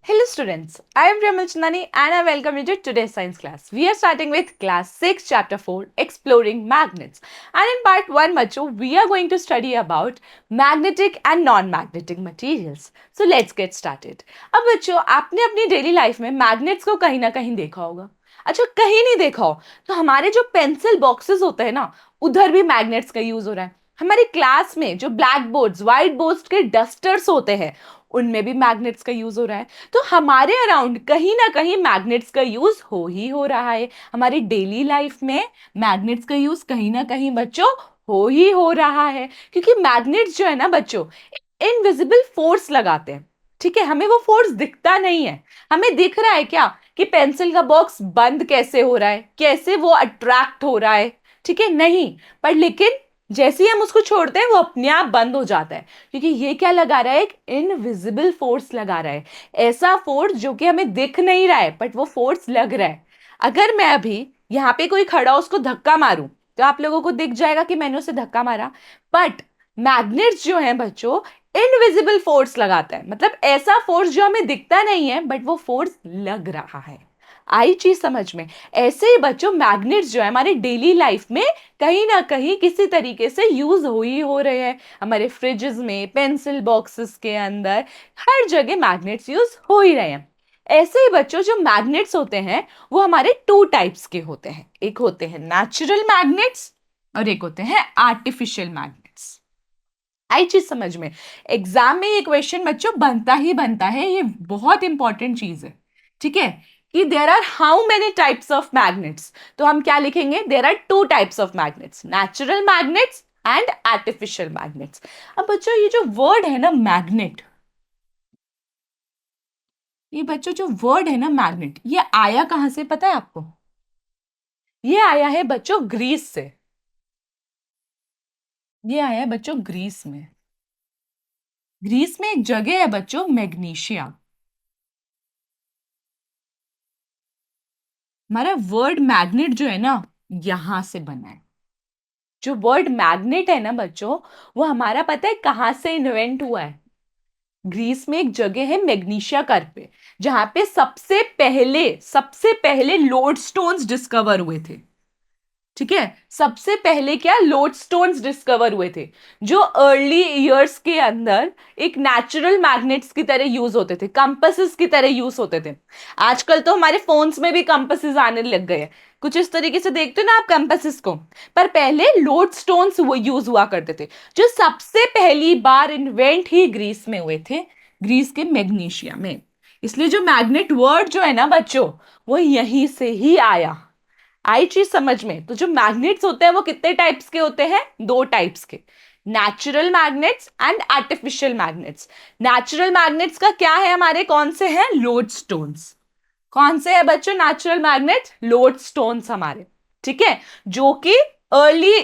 Hello students, I am Premal Chandani and I welcome you to today's science class. We are starting with class 6 chapter 4 exploring magnets. And in part 1 बच्चों we are going to study about magnetic and non-magnetic materials. So let's get started. अब बच्चों आपने अपनी daily life में magnets को कहीं ना कहीं देखा होगा. अच्छा कहीं नहीं देखा हो तो हमारे जो पेंसिल बॉक्सेस होते हैं ना उधर भी मैग्नेट्स का यूज हो रहा है. हमारी क्लास में जो ब्लैक बोर्ड्स व्हाइट बोर्ड्स के डस्टर्स होते हैं उनमें भी मैग्नेट्स का यूज हो रहा है. तो हमारे अराउंड कहीं ना कहीं मैग्नेट्स का यूज हो रहा है. हमारी डेली लाइफ में मैग्नेट्स का यूज कहीं ना कहीं बच्चों हो रहा है क्योंकि मैग्नेट्स जो है ना बच्चों इनविजिबल फोर्स लगाते हैं. ठीक है, हमें वो फोर्स दिखता नहीं है. हमें दिख रहा है क्या कि पेंसिल का बॉक्स बंद कैसे हो रहा है, कैसे वो अट्रैक्ट हो रहा है. ठीक है, नहीं, पर लेकिन जैसे ही हम उसको छोड़ते हैं वो अपने आप बंद हो जाता है क्योंकि ये क्या लगा रहा है, एक इनविजिबल फोर्स लगा रहा है. ऐसा फोर्स जो कि हमें दिख नहीं रहा है बट वो फोर्स लग रहा है. अगर मैं अभी यहाँ पे कोई खड़ा उसको धक्का मारूं तो आप लोगों को दिख जाएगा कि मैंने उसे धक्का मारा. बट मैग्नेट्स जो है बच्चों इनविजिबल फोर्स लगाता है, मतलब ऐसा फोर्स जो हमें दिखता नहीं है बट वो फोर्स लग रहा है. आई चीज समझ में. ऐसे ही बच्चों मैग्नेट्स जो है हमारे डेली लाइफ में कहीं ना कहीं किसी तरीके से यूज हो रहे हैं. हमारे फ्रिजेस में, पेंसिल बॉक्सेस के अंदर, हर जगह मैग्नेट्स यूज हो ही रहे हैं. ऐसे ही बच्चों जो मैग्नेट्स होते हैं वो हमारे टू टाइप्स के होते हैं. एक होते हैं नेचुरल मैग्नेट्स और एक होते हैं आर्टिफिशियल मैग्नेट्स. आई चीज समझ में. एग्जाम में ये क्वेश्चन बच्चों बनता ही बनता है, ये बहुत इंपॉर्टेंट चीज है. ठीक है, कि there are how many types of magnets. तो हम क्या लिखेंगे, there are two types of magnets, natural magnets and artificial magnets. अब बच्चों ये जो वर्ड है ना मैग्नेट, ये बच्चों जो वर्ड है ना मैग्नेट, ये आया कहां से पता है आपको? ये आया है बच्चों ग्रीस से. ये आया है बच्चों ग्रीस में. ग्रीस में एक जगह है बच्चों मैग्नीशिया. हमारा वर्ड मैग्नेट जो है ना यहां से बना है. जो वर्ड मैग्नेट है ना बच्चों वो हमारा पता है कहां से इन्वेंट हुआ है? ग्रीस में एक जगह है मैग्नीशिया कर पे जहां पे सबसे पहले लोडस्टोन्स डिस्कवर हुए थे. ठीक है, सबसे पहले क्या लोडस्टोन्स डिस्कवर हुए थे जो अर्ली ईयर्स के अंदर एक नेचुरल मैग्नेट्स की तरह यूज होते थे, कंपासेस की तरह यूज होते थे. आजकल तो हमारे फोन्स में भी कंपासेस आने लग गए हैं. कुछ इस तरीके से देखते हो ना आप कंपासेस को, पर पहले लोडस्टोन्स वो यूज हुआ करते थे जो सबसे पहली बार इन्वेंट ही ग्रीस में हुए थे, ग्रीस के मैग्नीशिया में. इसलिए जो मैग्नेट वर्ड जो है ना बच्चों वो यहीं से ही आया. आई चीज समझ में. तो जो मैग्नेट्स होते हैं वो कितने टाइप्स के होते हैं? दो टाइप्स के, natural magnets and artificial magnets. Natural magnets का क्या है, हमारे कौन से हैं? लोडस्टोन्स. कौन से है बच्चों नेचुरल मैग्नेट? लोडस्टोन्स हमारे. ठीक है, जो कि अर्ली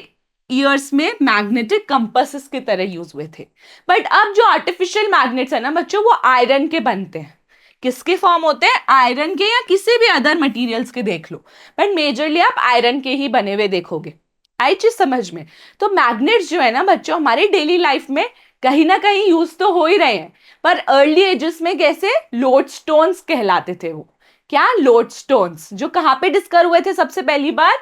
ईयर्स में मैग्नेटिक कंपासेस की तरह यूज हुए थे. बट अब जो आर्टिफिशियल मैग्नेट्स है ना बच्चों वो आयरन के बनते हैं. किसके फॉर्म होते हैं? आयरन के या किसी भी अदर मटेरियल्स के देख लो, बट मेजरली आप आयरन के ही बने हुए देखोगे. आई चीज समझ में. तो मैग्नेट्स जो है ना बच्चों हमारी डेली लाइफ में कहीं ना कहीं यूज तो हो ही रहे हैं, पर अर्ली एजेस में कैसे लोडस्टोन्स कहलाते थे वो. क्या? लोडस्टोन्स. जो कहाँ पे डिस्कवर हुए थे सबसे पहली बार?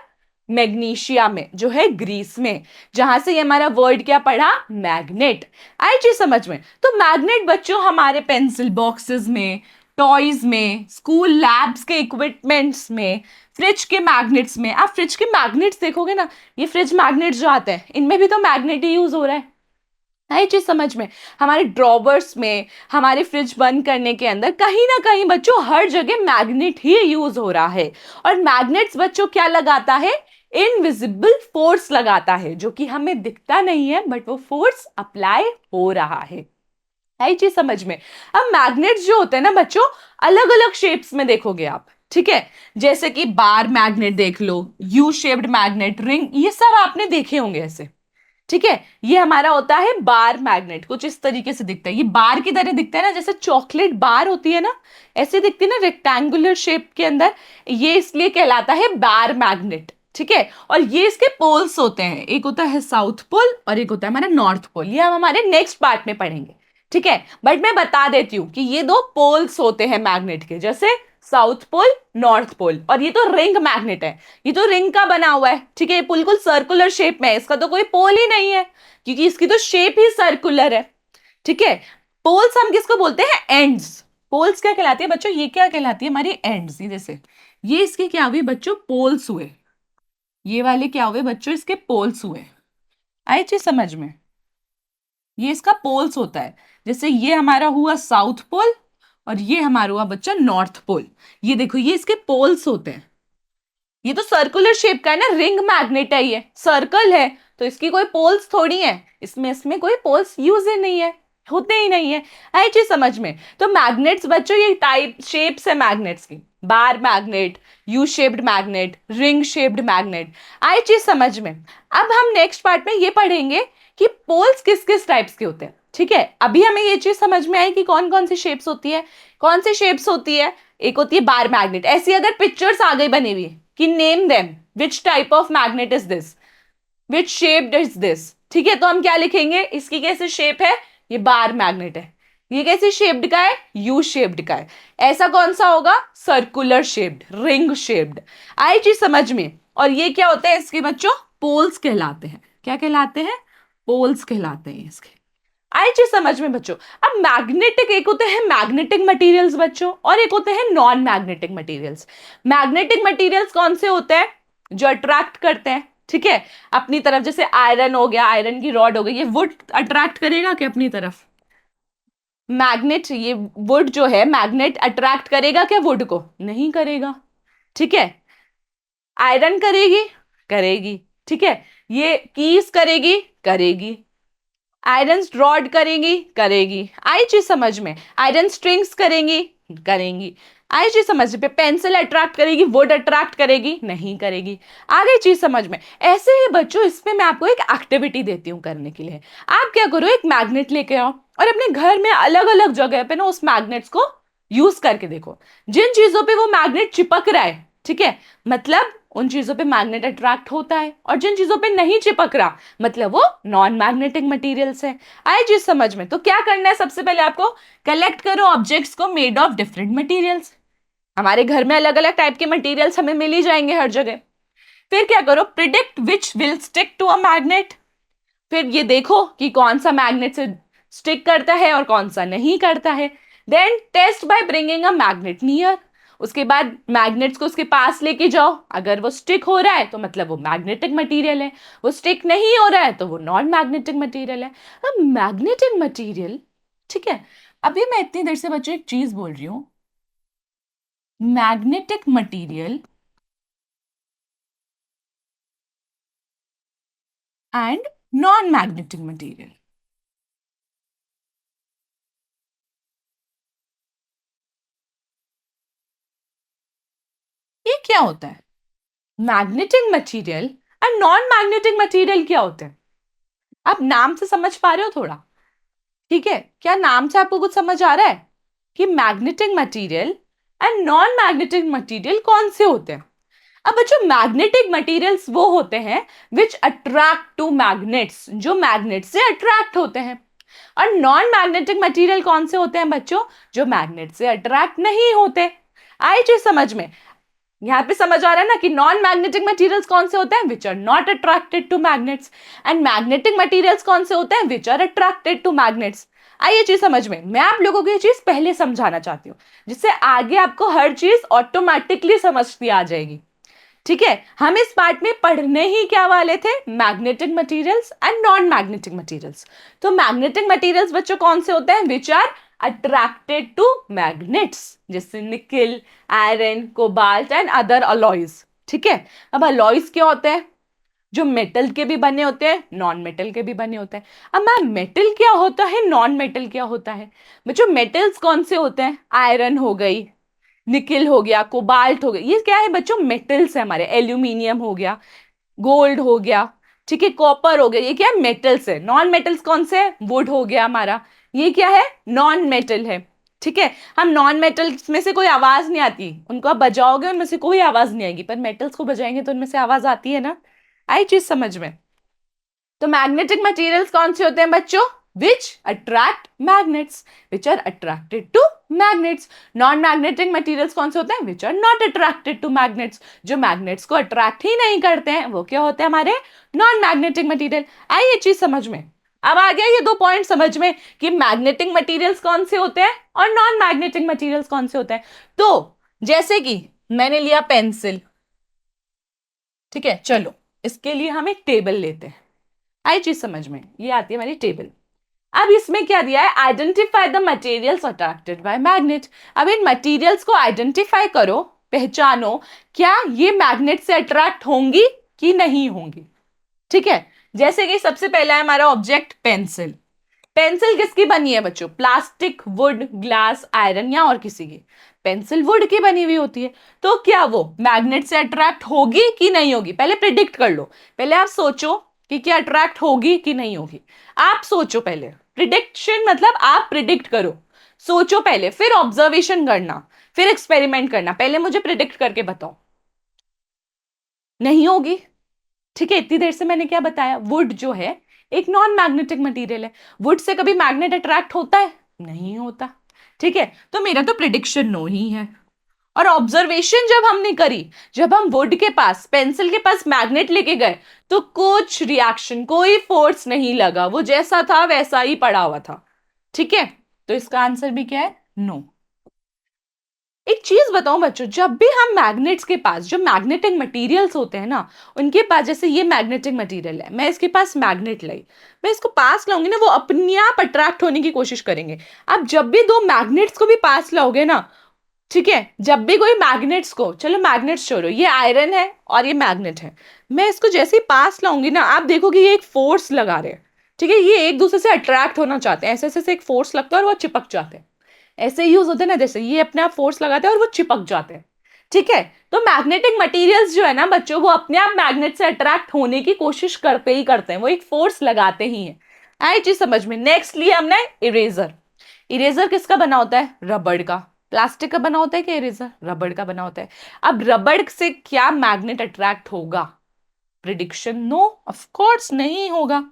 मैग्नीशिया में, जो है ग्रीस में, जहां से ये हमारा वर्ड क्या पढ़ा? मैग्नेट. आई चीज समझ में. तो मैग्नेट बच्चों हमारे पेंसिल बॉक्सेस में, टॉयज में, स्कूल लैब्स के इक्विपमेंट्स में, फ्रिज के मैग्नेट्स में. आप फ्रिज के मैग्नेट्स देखोगे ना, ये फ्रिज मैग्नेट्स जो आते हैं इनमें भी तो मैग्नेट ही यूज हो रहा है. ये चीज समझ में. हमारे ड्रॉवर्स में, हमारे फ्रिज बंद करने के अंदर कहीं ना कहीं बच्चों हर जगह मैग्नेट ही यूज हो रहा है. और मैग्नेट्स बच्चों क्या लगाता है? इनविजिबल फोर्स लगाता है जो कि हमें दिखता नहीं है बट वो फोर्स अप्लाई हो रहा है. आई चीज समझ में. अब मैग्नेट्स जो होते हैं ना बच्चों अलग अलग शेप्स में देखोगे आप. ठीक है, जैसे कि बार मैग्नेट देख लो, यू शेप्ड मैग्नेट, रिंग, ये सब आपने देखे होंगे ऐसे. ठीक है, ये हमारा होता है बार मैग्नेट. कुछ इस तरीके से दिखता है, ये बार की तरह दिखता है ना, जैसे चॉकलेट बार होती है ना ऐसे दिखती है ना रेक्टेंगुलर शेप के अंदर. ये इसलिए कहलाता है बार मैग्नेट. ठीक है, और ये इसके पोल्स होते हैं, एक होता है साउथ पोल और एक होता है हमारा नॉर्थ पोल. ये हम हमारे नेक्स्ट पार्ट में पढ़ेंगे. ठीक है, बट मैं बता देती हूं कि ये दो पोल्स होते हैं मैग्नेट के, जैसे साउथ पोल, नॉर्थ पोल, और ये तो रिंग मैग्नेट है, ये तो रिंग का बना हुआ है, ठीक है, ये बिल्कुल सर्कुलर शेप में है, इसका तो कोई पोल ही नहीं है क्योंकि इसकी तो शेप ही सर्कुलर है, ठीक है। पोल्स हम किसको बोलते हैं? एंड्स। पोल्स क्या कहलाती है बच्चों? ये क्या कहलाती है? हमारी एंड्स। ये जैसे ये इसके क्या हुए बच्चों? पोल्स हुए। ये वाले क्या हुए बच्चों? इसके पोल्स हुए। आई चीज समझ में? ये इसका पोल्स होता है, जैसे ये हमारा हुआ साउथ पोल और ये हमारा हुआ बच्चा नॉर्थ पोल। ये देखो ये इसके पोल्स होते हैं। ये तो सर्कुलर शेप का है ना, रिंग मैग्नेट है, ये सर्कल है, तो इसकी कोई पोल्स थोड़ी है, इसमें कोई पोल्स यूज ही नहीं है, होते ही नहीं है। आई चीज समझ में? तो मैग्नेट्स बच्चों ये टाइप शेप्स है मैग्नेट्स की, bar magnet, U shaped magnet, ring shaped magnet. आई चीज समझ में? अब हम नेक्स्ट पार्ट में ये पढ़ेंगे कि पोल्स किस किस टाइप्स के होते हैं, ठीक है। अभी हमें ये चीज समझ में आई कि कौन कौन सी शेप्स होती है। कौन सी शेप्स होती है? एक होती है बार मैग्नेट। ऐसी अगर पिक्चर्स आ गई बनी हुई कि name them, which type of magnet is this, which shaped is this, ठीक है, तो हम क्या लिखेंगे? इसकी कैसे शेप है? ये बार मैग्नेट है। ये कैसे शेप्ड का है? यू शेप्ड का है। ऐसा कौन सा होगा? Circular shaped, ring shaped. आई चीज समझ में? और ये क्या होता है इसके बच्चों? पोल्स कहलाते हैं। क्या कहलाते हैं? पोल्स कहलाते हैं इसके। आई चीज समझ में बच्चों? अब मैग्नेटिक, एक होते हैं मैग्नेटिक मटेरियल्स बच्चों और एक होते हैं non magnetic materials. Magnetic materials कौन से होते हैं? जो अट्रैक्ट करते हैं, ठीक है, अपनी तरफ। जैसे आयरन हो गया, आयरन की रॉड हो गई, ये वुड अट्रैक्ट करेगा क्या अपनी तरफ? मैग्नेट, ये वुड जो है, मैग्नेट अट्रैक्ट करेगा क्या वुड को? नहीं करेगा, ठीक है। आयरन करेगी? करेगी, ठीक है। ये कीज करेगी? करेगी। आयरन रॉड करेंगी? करेगी। आई चीज समझ में? आयरन स्ट्रिंग्स करेंगी? करेंगी। आई चीज समझ में? पेंसिल अट्रैक्ट करेगी? वुड अट्रैक्ट करेगी? नहीं करेगी। आ गई चीज समझ में? ऐसे ही बच्चों इसमें मैं आपको एक एक्टिविटी देती हूँ करने के लिए। आप क्या करो, एक मैग्नेट लेके आओ और अपने घर में अलग अलग जगह पे ना उस मैग्नेट्स को यूज करके देखो। जिन चीजों पे वो मैग्नेट चिपक रहा है, ठीक है, मतलब उन चीजों पे मैग्नेट अट्रैक्ट होता है, और जिन चीजों पे नहीं चिपक रहा मतलब वो नॉन मैग्नेटिक मटेरियल्स है। आई चीज समझ में? तो क्या करना है सबसे पहले आपको? कलेक्ट करो ऑब्जेक्ट्स को मेड ऑफ डिफरेंट मटेरियल्स। हमारे घर में अलग अलग टाइप के मटेरियल्स हमें मिल ही जाएंगे हर जगह। फिर क्या करो? Predict which will stick to a magnet. फिर ये देखो कि कौन सा मैग्नेट से स्टिक करता है और कौन सा नहीं करता है। Then test by bringing a magnet near. उसके बाद मैग्नेट्स को उसके पास लेके जाओ। अगर वो स्टिक हो रहा है तो मतलब वो मैग्नेटिक मटेरियल है, वो स्टिक नहीं हो रहा है तो वो नॉन मैग्नेटिक मटेरियल है। अब मैग्नेटिक मटेरियल, ठीक है, अभी मैं इतनी देर से बच्चों एक चीज बोल रही हूं, magnetic material and non magnetic material. ये क्या होता है? Magnetic material and non magnetic material क्या होते हैं? आप नाम से समझ पा रहे हो थोड़ा? ठीक है, क्या नाम से आपको कुछ समझ आ रहा है कि magnetic material and non magnetic material कौन से होते हैं? अब बच्चों मैग्नेटिक मटेरियल्स वो होते हैं विच अट्रैक्ट टू मैग्नेट्स, जो मैग्नेट से अट्रैक्ट होते हैं। और नॉन मैग्नेटिक मटेरियल कौन से होते हैं बच्चों? जो मैग्नेट से अट्रैक्ट नहीं होते। आई चीज समझ में? यहाँ पे समझ आ रहा है ना कि नॉन मैग्नेटिक मटेरियल्स कौन से होते हैं? Which are not attracted to magnets. And magnetic materials कौन से होते हैं? Which are attracted to magnets. आइए चीज समझ में? मैं आप लोगों को ये चीज पहले समझाना चाहती हूँ जिससे आगे आपको हर चीज ऑटोमेटिकली समझती आ जाएगी, ठीक है। हम इस पार्ट में पढ़ने ही क्या वाले थे? Magnetic materials and non magnetic materials. तो मैग्नेटिक मटेरियल्स बच्चों कौन से होते हैं? Which are attracted to magnets, जैसे nickel, iron, cobalt and other alloys, ठीक है। अब अलॉयज क्या होते हैं? जो मेटल के भी बने होते हैं, नॉन मेटल के भी बने होते हैं। अब मैम मेटल क्या होता है, नॉन मेटल क्या होता है? बच्चों मेटल्स कौन से होते हैं? आयरन हो गई, निकिल हो गया, कोबाल्ट हो गया, ये क्या है बच्चों? मेटल्स है हमारे। एल्यूमिनियम हो गया, गोल्ड हो गया, ठीक है, कॉपर हो गया, ये क्या है? मेटल्स है। नॉन मेटल्स कौन से है? वुड हो गया हमारा, ये क्या है? नॉन मेटल है, ठीक है। हम नॉन मेटल्स में से कोई आवाज नहीं आती, उनको आप बजाओगे उनमें से कोई आवाज नहीं आएगी, पर मेटल्स को बजाएंगे तो उनमें से आवाज आती है ना। आई चीज समझ में? तो मैग्नेटिक मटेरियल्स कौन से होते हैं बच्चों? which attract magnets, which are attracted to magnets. non magnetic materials कौन से होते हैं? which are not attracted to magnets, जो magnets को attract ही नहीं करते हैं वो क्या होते हैं हमारे non magnetic material. आई ये चीज समझ में? अब आ गया ये दो पॉइंट समझ में कि मैग्नेटिक मटेरियल्स कौन से होते हैं और नॉन मैग्नेटिक मटेरियल्स कौन से होते हैं. तो जैसे कि मैंने लिया पेंसिल, ठीक है, चलो इसके लिए हम एक टेबल लेते हैं. आई चीज समझ में? ये आती है हमारी टेबल. अब इसमें क्या दिया है? Identify the materials attracted by magnet. अब इन मटेरियल्स को आइडेंटिफाई करो, पहचानो, क्या ये मैग्नेट से अट्रैक्ट होंगी कि नहीं होंगी. ठीक है, जैसे कि सबसे पहला है हमारा ऑब्जेक्ट पेंसिल. पेंसिल किसकी बनी है बच्चों? प्लास्टिक, वुड, ग्लास, आयरन या और किसी की. पेंसिल वुड की बनी हुई होती है, तो क्या वो मैग्नेट से अट्रैक्ट होगी कि नहीं होगी? पहले प्रिडिक्ट कर लो. पहले आप सोचो कि क्या अट्रैक्ट होगी कि नहीं होगी. आप सोचो पहले. प्रिडिक्शन मतलब आप प्रिडिक्ट करो. सोचो पहले, फिर ऑब्जर्वेशन करना, फिर एक्सपेरिमेंट करना. पहले मुझे प्रिडिक्ट करके बताओ. नहीं होगी. ठीक है, इतनी देर से मैंने क्या बताया? वुड जो है एक नॉन मैग्नेटिक मटेरियल है. वुड से कभी मैग्नेट अट्रैक्ट होता है? नहीं होता. ठीक है, तो मेरा तो प्रिडिक्शन नो ही है. और ऑब्जर्वेशन जब हमने करी, जब हम वुड के पास, पेंसिल के पास मैग्नेट लेके गए, तो कुछ रिएक्शन, कोई फोर्स नहीं लगा. वो जैसा था वैसा ही पड़ा हुआ था. ठीक है, तो इसका आंसर भी क्या है? नो. एक चीज बताऊं बच्चों, जब भी हम मैग्नेट्स के पास, जो मैग्नेटिक मटेरियल्स होते हैं ना, उनके पास, जैसे ये मैग्नेटिक मटेरियल है, मैं इसके पास मैग्नेट लाई, मैं इसको पास लाऊंगी ना, वो अपने आप अट्रैक्ट होने की कोशिश करेंगे. आप जब भी दो मैग्नेट्स को भी पास लाओगे ना, ठीक है, जब भी कोई मैग्नेट्स को, चलो मैग्नेट्स छोड़ो, ये आयरन है और ये मैग्नेट है, मैं इसको जैसे ही पास लाऊंगी ना, आप देखोगे ये एक फोर्स लगा रहे हैं. ठीक है, ये एक दूसरे से अट्रैक्ट होना चाहते हैं, ऐसे ऐसे एक फोर्स लगता है और वो चिपक जाते हैं. ऐसे यूज होते हैं ना, जैसे ये अपने आप फोर्स लगाते हैं और वो चिपक जाते हैं. ठीक है, तो मैग्नेटिक मटेरियल्स जो है ना बच्चों, वो अपने आप मैग्नेट से अट्रैक्ट होने की कोशिश करते ही करते हैं, वो एक फोर्स लगाते ही हैं. आई चीज समझ में? नेक्स्ट लिए हमने इरेजर. इरेजर किसका बना होता है? रबड़ का. प्लास्टिक का बना होता है कि इरेजर? रबड़ का बना होता है. अब रबड़ से क्या मैग्नेट अट्रैक्ट होगा? प्रिडिक्शन नो, ऑफ कोर्स नहीं होगा.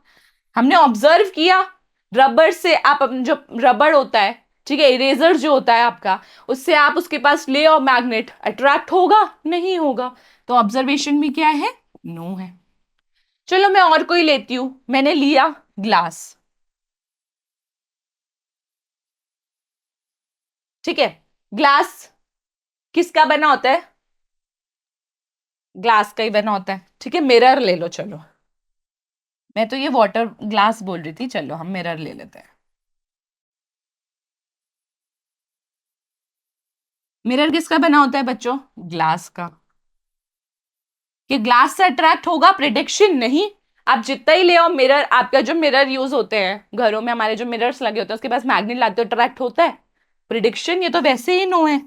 हमने ऑब्जर्व किया, रबड़ से आप जो रबड़ होता है, ठीक है, इरेजर जो होता है आपका, उससे आप उसके पास ले आओ मैग्नेट, अट्रैक्ट होगा? नहीं होगा. तो ऑब्जर्वेशन भी क्या है? नो है. चलो मैं और कोई लेती हूं. मैंने लिया ग्लास. ठीक है, ग्लास किसका बना होता है? ग्लास का ही बना होता है. ठीक है, मिरर ले लो. चलो, मैं तो ये वाटर ग्लास बोल रही थी, चलो हम मिरर ले लेते हैं. मिरर किसका बना होता है बच्चों? ग्लास का. कि ग्लास से अट्रैक्ट होगा? प्रिडिक्शन नहीं. आप जितना ही ले आओ मिरर, आपका जो मिरर यूज होते हैं घरों में, हमारे जो मिरर्स लगे होते हैं, उसके पास मैग्नेट लाते हो, अट्रैक्ट होता है? प्रिडिक्शन ये तो वैसे ही नो है.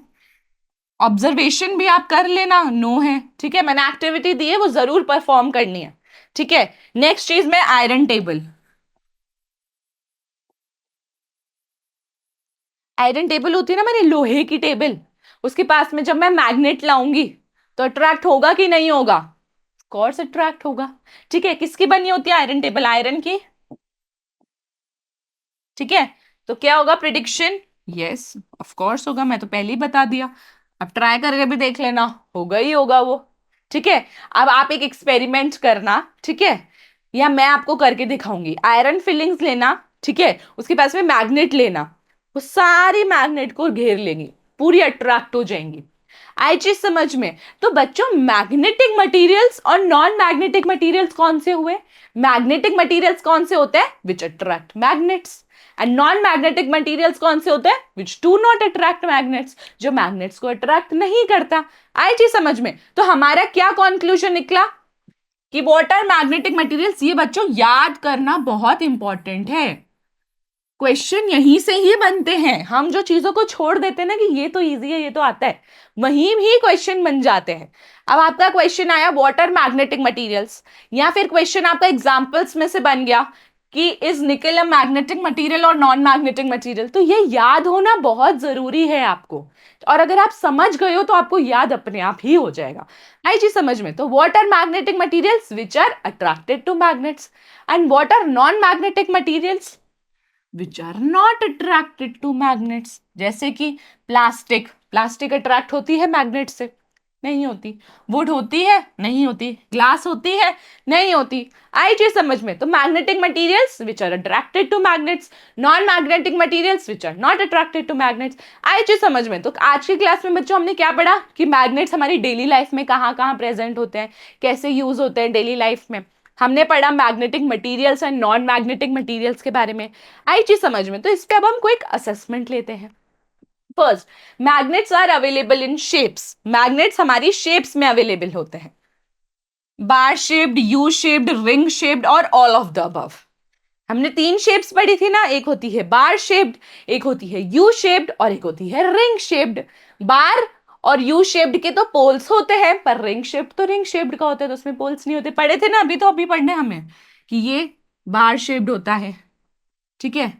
ऑब्जर्वेशन भी आप कर लेना, नो है. ठीक है, मैंने एक्टिविटी दी है, वो जरूर परफॉर्म करनी है. ठीक है, नेक्स्ट चीज में आयरन टेबल. आयरन टेबल होती है ना मेरी लोहे की टेबल, उसके पास में जब मैं मैग्नेट लाऊंगी तो अट्रैक्ट होगा कि नहीं होगा? कोर्स अट्रैक्ट होगा. ठीक है, किसकी बनी होती है आयरन टेबल? आयरन की. ठीक है, तो क्या होगा प्रिडिक्शन? यस, ऑफ कोर्स होगा, मैं तो पहले ही बता दिया. अब ट्राई करके भी देख लेना, होगा ही होगा वो. ठीक है, अब आप एक एक्सपेरिमेंट करना. ठीक है, या मैं आपको करके दिखाऊंगी. आयरन फिलिंग्स लेना, ठीक है, उसके पास में मैग्नेट लेना, वो सारी मैग्नेट को घेर लेंगी, पूरी अट्रैक्ट हो जाएंगी. आई चीज समझ में? तो बच्चों, मैग्नेटिक मटेरियल्स और नॉन मैग्नेटिक मटेरियल्स कौन से हुए? मैग्नेटिक मटेरियल्स कौन से होते हैं? Which attract magnets. And non magnetic materials कौन से होते हैं? Which do not attract magnets, जो मैग्नेट्स को अट्रैक्ट नहीं करता. आई चीज समझ में? तो हमारा क्या कंक्लूजन निकला? कि वाटर मैग्नेटिक मटेरियल्स. ये बच्चों याद करना बहुत इंपॉर्टेंट है. क्वेश्चन यहीं से ही बनते हैं. हम जो चीजों को छोड़ देते हैं ना कि ये तो इजी है, ये तो आता है, वहीं ही क्वेश्चन बन जाते हैं. अब आपका क्वेश्चन आया वाटर मैग्नेटिक मटेरियल्स, या फिर क्वेश्चन आपका एग्जांपल्स में से बन गया कि इज निकल अ मैग्नेटिक मटेरियल और नॉन मैग्नेटिक मटेरियल. तो ये याद होना बहुत जरूरी है आपको, और अगर आप समझ गए हो तो आपको याद अपने आप ही हो जाएगा. आई जी समझ में? तो what are magnetic materials which are attracted to magnets, and what are non magnetic materials which are not attracted to magnets, जैसे कि प्लास्टिक, प्लास्टिक अट्रैक्ट होती है मैग्नेट से? नहीं होती। वुड होती है? नहीं होती। ग्लास होती है? नहीं होती। आई चीज समझ में? तो magnetic materials which are attracted to magnets, non magnetic materials which are not attracted to magnets. आई चीज समझ में? तो आज की क्लास में बच्चों हमने क्या पढ़ा कि मैग्नेट्स हमारी डेली लाइफ में कहाँ कहाँ प्रेजेंट होते हैं, कैसे यूज होते हैं डेली लाइफ में। हमने पढ़ा magnetic materials and non magnetic materials के बारे में। आई चीज समझ में? तो इस पे अब हम कोई एक असेसमेंट लेते हैं। First, magnets are available in shapes, magnets हमारी शेप्स में अवेलेबल होते हैं, bar shaped, U shaped, ring shaped और ऑल ऑफ द अबव। हमने तीन शेप्स पढ़ी थी ना, एक होती है बार शेप्ड, एक होती है यू शेप्ड और एक होती है रिंग शेप्ड। बार और यू शेप्ड के तो पोल्स होते हैं, पर रिंग शेप्ड तो रिंग शेप्ड का होता है, तो उसमें पोल्स नहीं होते। पढ़े थे ना अभी, तो अभी पढ़ने हमें कि ये बार शेप्ड होता है, ठीक है,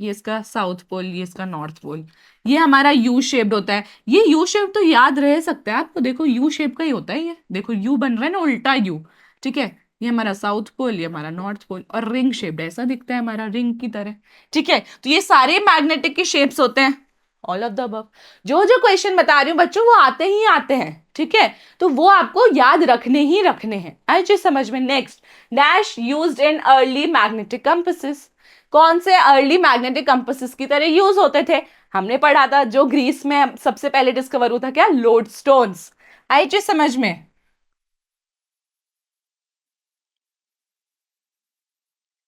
ये इसका साउथ पोल, ये इसका नॉर्थ पोल। ये हमारा यू शेप्ड होता है। ये यू शेप तो याद रह सकता है आपको, देखो यू शेप का ही होता है ये, देखो यू बन रहा है ना, उल्टा यू, ठीक है। ये हमारा साउथ पोल, ये हमारा नॉर्थ पोल, और रिंग शेप्ड ऐसा दिखता है हमारा, रिंग की तरह, ठीक है। तो ये सारे मैग्नेटिक के शेप्स होते हैं, ऑल ऑफ द अबव। जो जो क्वेश्चन बता रही हूँ बच्चों वो आते ही आते हैं, ठीक है, तो वो आपको याद रखने ही रखने हैं। आई चीज समझ में? Next, dash used in early magnetic compasses, कौन से अर्ली मैग्नेटिक कंपासेस की तरह यूज होते थे? हमने पढ़ा था जो ग्रीस में सबसे पहले डिस्कवर हुआ था, क्या? लोडस्टोन्स। आई चीज समझ में?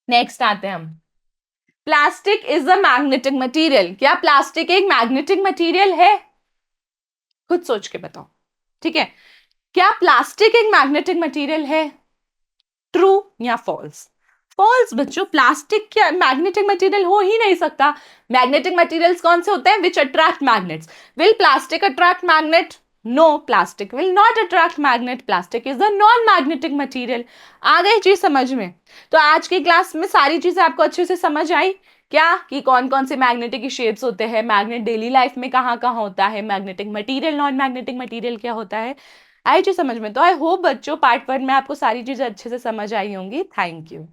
नेक्स्ट आते हैं हम, plastic is a magnetic material, क्या प्लास्टिक एक मैग्नेटिक मटेरियल है? खुद सोच के बताओ, ठीक है। क्या प्लास्टिक एक मैग्नेटिक मटेरियल है? ट्रू या फॉल्स? फॉल्स बच्चों, प्लास्टिक क्या मैग्नेटिक मटेरियल हो ही नहीं सकता। मैग्नेटिक मटेरियल्स कौन से होते हैं? Which attract magnets. Will plastic attract magnet? No, plastic will not attract magnet, plastic is a non magnetic material. आ गई चीज समझ में? तो आज की क्लास में सारी चीजें आपको अच्छे से समझ आई क्या, कि कौन कौन से मैग्नेटिक की शेप्स होते हैं, मैग्नेट डेली लाइफ में कहाँ कहाँ होता है, magnetic material, non magnetic material क्या होता है। आई चीज समझ में? तो आई होप बच्चों पार्ट 1 में आपको सारी चीजें अच्छे से समझ आई होंगी। Thank you.